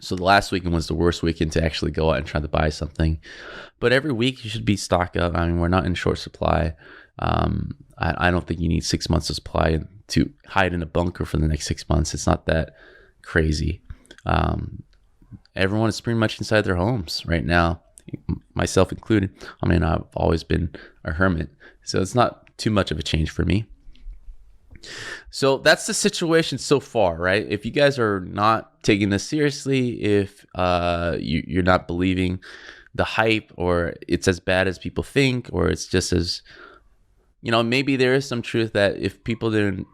So the last weekend was the worst weekend to actually go out and try to buy something. But every week you should be stocked up. I mean, we're not in short supply. I don't think you need 6 months of supply to hide in a bunker for the next 6 months. It's not that crazy. Everyone is pretty much inside their homes right now, myself included. I mean, I've always been a hermit, so it's not too much of a change for me. So that's the situation so far, right? If you guys are not taking this seriously, if you're not believing the hype, or it's as bad as people think, or it's just as, maybe there is some truth that if people didn't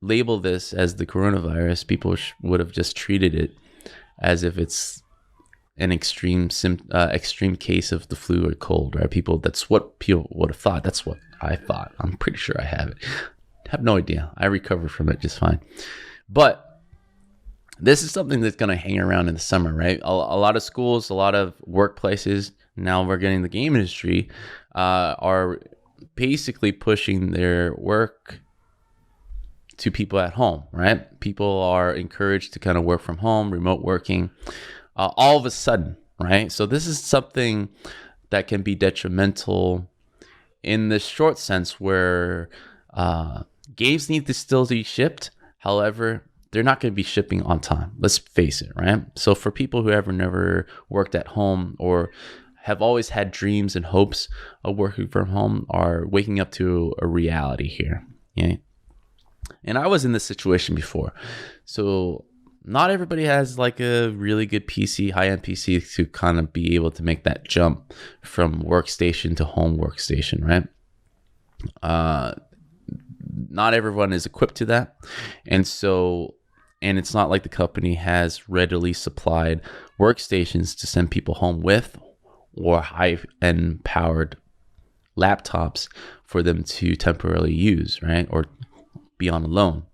label this as the coronavirus, people would have just treated it as if it's an extreme case of the flu or cold, right? That's what people would have thought. That's what I thought. I'm pretty sure I have it. Have no idea. I recovered from it just fine. But this is something that's going to hang around in the summer, right? A lot of schools, a lot of workplaces, now we're getting the game industry, are basically pushing their work to people at home, right? People are encouraged to kind of work from home, remote working, all of a sudden, right? So this is something that can be detrimental in the short sense where games need to still be shipped. However, they're not going to be shipping on time. Let's face it, right? So for people who have never worked at home or have always had dreams and hopes of working from home are waking up to a reality here. Okay? And I was in this situation before. So not everybody has like a really good PC, high-end PC to kind of be able to make that jump from workstation to home workstation, right? Not everyone is equipped to that. And it's not like the company has readily supplied workstations to send people home with, or high-end powered laptops for them to temporarily use, right? Or be on a loan.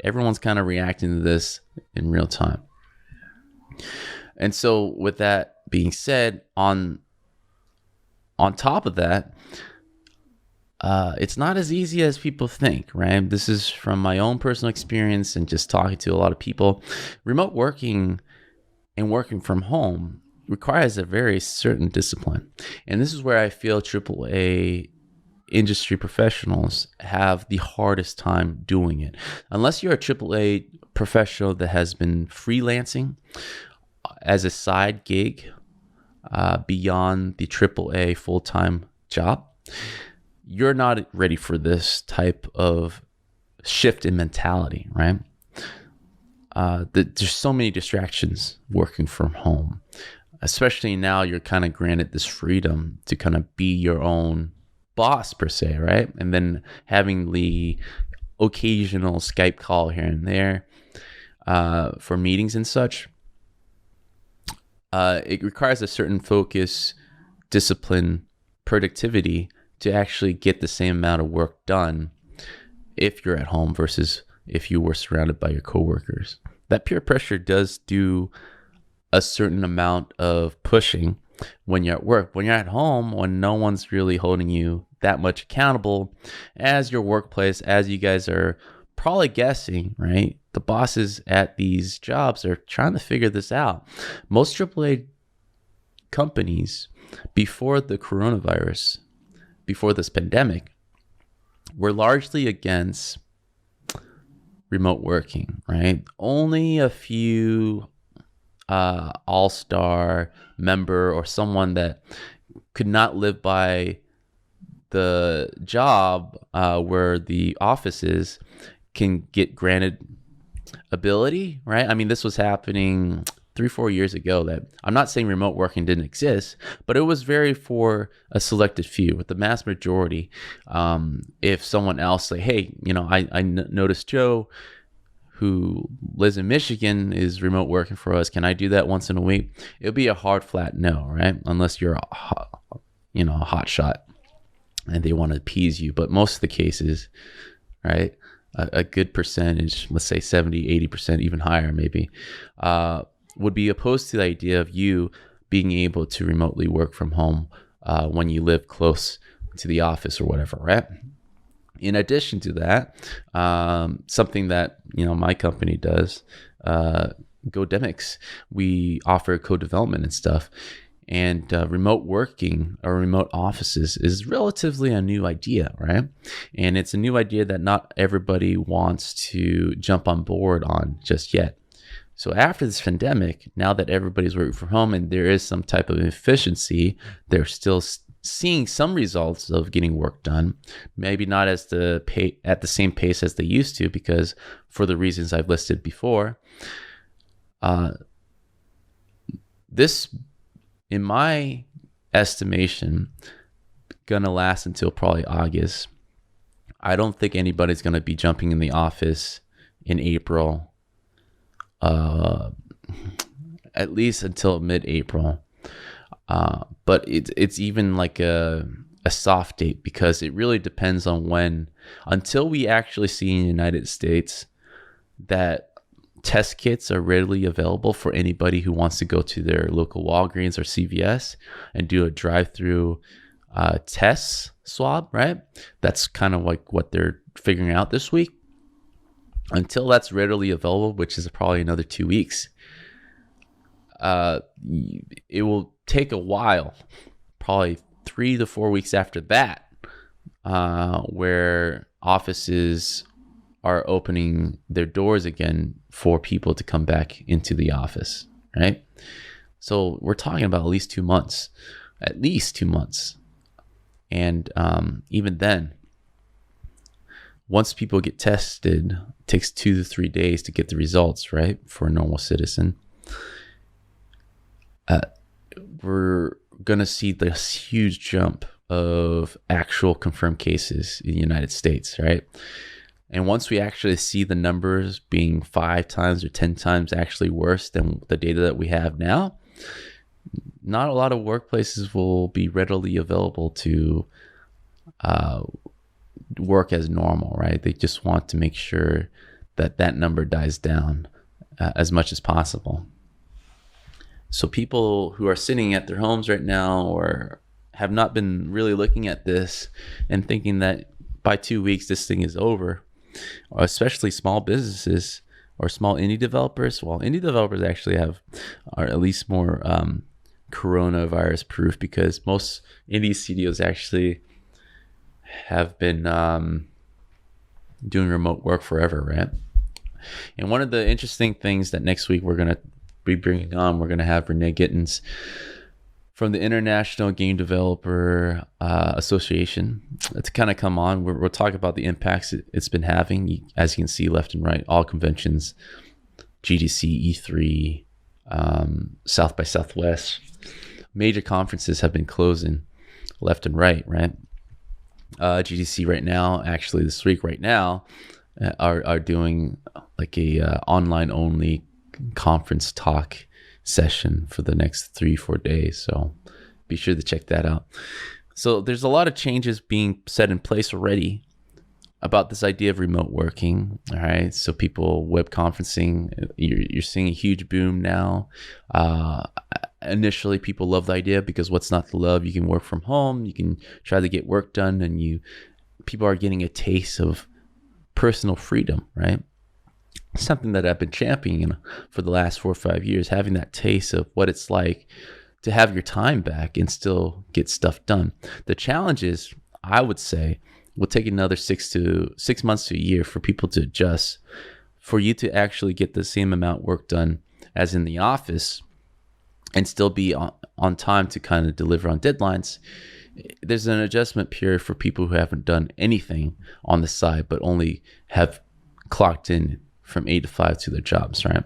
Everyone's kind of reacting to this in real time. And so with that being said, on top of that, it's not as easy as people think, right? This is from my own personal experience and just talking to a lot of people. Remote working and working from home requires a very certain discipline. And this is where I feel AAA industry professionals have the hardest time doing it. Unless you're a AAA professional that has been freelancing as a side gig beyond the AAA full-time job, you're not ready for this type of shift in mentality, right? There's so many distractions working from home, especially now you're kind of granted this freedom to kind of be your own boss per se, right? And then having the occasional Skype call here and there for meetings and such. It requires a certain focus, discipline, productivity to actually get the same amount of work done if you're at home versus if you were surrounded by your coworkers. That peer pressure does do a certain amount of pushing when you're at work. When you're at home, when no one's really holding you that much accountable as your workplace, as you guys are probably guessing, right? The bosses at these jobs are trying to figure this out. Most AAA companies before the coronavirus, before this pandemic, were largely against remote working, right? Only a few all-star member or someone that could not live by the job where the office is can get granted ability, right? I mean, this was happening 3-4 years ago. That I'm not saying remote working didn't exist, but it was very for a selected few. With the mass majority, if someone else say, hey, I noticed Joe who lives in Michigan is remote working for us, can I do that once in a week? It'll be a hard flat no, right? Unless you're a hot shot and they want to appease you. But most of the cases, right, a good percentage, let's say 70, 80%, even higher maybe, would be opposed to the idea of you being able to remotely work from home when you live close to the office or whatever, right? In addition to that, something that my company does Godemics. We offer co-development and stuff. And remote working or remote offices is relatively a new idea, right? And it's a new idea that not everybody wants to jump on board on just yet. So after this pandemic, now that everybody's working from home and there is some type of efficiency, they're still seeing some results of getting work done. Maybe not at the same pace as they used to, because for the reasons I've listed before. This, in my estimation, gonna last until probably August. I don't think anybody's gonna be jumping in the office in April. At least until mid-April. But it's even like a soft date, because it really depends on when, until we actually see in the United States that test kits are readily available for anybody who wants to go to their local Walgreens or CVS and do a drive-through test swab, right? That's kind of like what they're figuring out this week. Until that's readily available, which is probably another 2 weeks, it will take a while, probably 3 to 4 weeks after that, where offices are opening their doors again for people to come back into the office, right? So we're talking about at least 2 months. And even then, once people get tested, it takes 2 to 3 days to get the results, right? For a normal citizen. We're going to see this huge jump of actual confirmed cases in the United States, right? And once we actually see the numbers being 5 times or 10 times actually worse than the data that we have now, not a lot of workplaces will be readily available to work as normal, right? They just want to make sure that that number dies down as much as possible. So people who are sitting at their homes right now or have not been really looking at this and thinking that by 2 weeks this thing is over, especially small businesses or small indie developers. Well, indie developers actually are at least more coronavirus proof, because most indie studios actually have been doing remote work forever, right? And one of the interesting things that next week we're going to be bringing on, we're going to have Renee Gittins from the International Game Developer Association to kind of come on. We'll talk about the impacts it's been having. As you can see, left and right, all conventions, GDC, E3, South by Southwest, major conferences have been closing left and right? GDC right now, actually this week right now, are doing like a online only conference talk session for the next 3-4 days. So be sure to check that out. So there's a lot of changes being set in place already about this idea of remote working. All right. So people web conferencing, you're seeing a huge boom now. Initially people love the idea because what's not to love? You can work from home, you can try to get work done, and people are getting a taste of personal freedom, right? Something that I've been championing for the last 4 or 5 years, having that taste of what it's like to have your time back and still get stuff done. The challenge is, I would say, will take another 6 months to a year for people to adjust, for you to actually get the same amount work done as in the office and still be on time to kind of deliver on deadlines. There's an adjustment period for people who haven't done anything on the side, but only have clocked in from 8 to 5 to their jobs, right?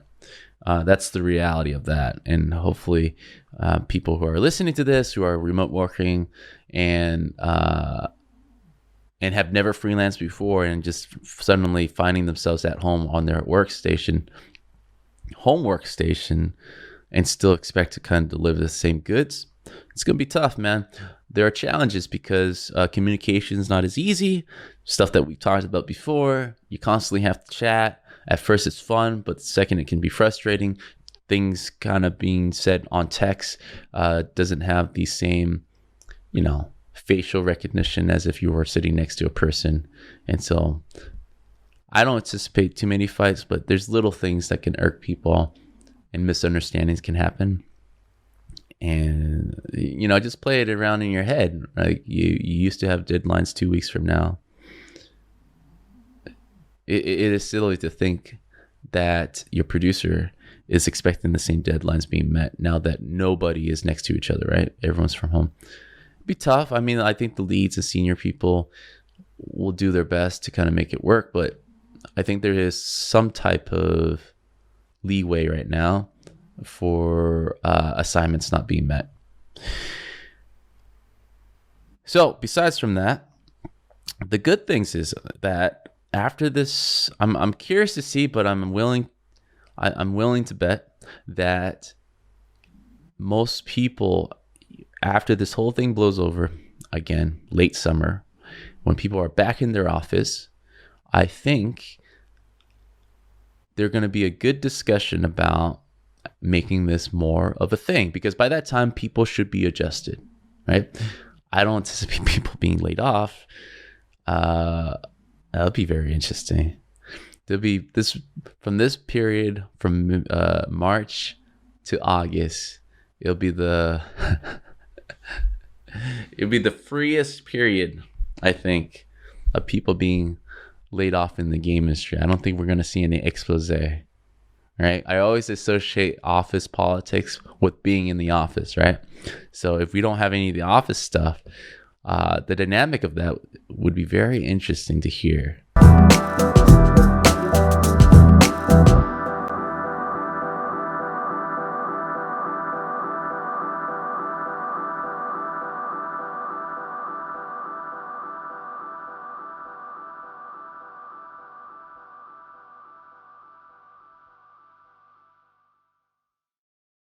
That's the reality of that. And hopefully people who are listening to this, who are remote working and have never freelanced before and just suddenly finding themselves at home on their home workstation, and still expect to kind of deliver the same goods, it's going to be tough, man. There are challenges because communication is not as easy. Stuff that we talked about before, you constantly have to chat. At first it's fun, but second it can be frustrating. Things kind of being said on text doesn't have the same, facial recognition as if you were sitting next to a person. And so I don't anticipate too many fights, but there's little things that can irk people and misunderstandings can happen. And, just play it around in your head. Like you used to have deadlines 2 weeks from now. It is silly to think that your producer is expecting the same deadlines being met now that nobody is next to each other, right? Everyone's from home. It'd be tough. I mean, I think the leads and senior people will do their best to kind of make it work, but I think there is some type of leeway right now for assignments not being met. So besides from that, the good things is that after this, I'm curious to see, but I'm willing to bet that most people, after this whole thing blows over, again, late summer, when people are back in their office, I think there's going to be a good discussion about making this more of a thing, because by that time people should be adjusted, right? I don't anticipate people being laid off. That'll be very interesting. There'll be this from this period from March to August. It'll be the freest period, I think, of people being laid off in the game industry. I don't think we're going to see any expose, right? I always associate office politics with being in the office, right? So if we don't have any of the office stuff, the dynamic of that would be very interesting to hear.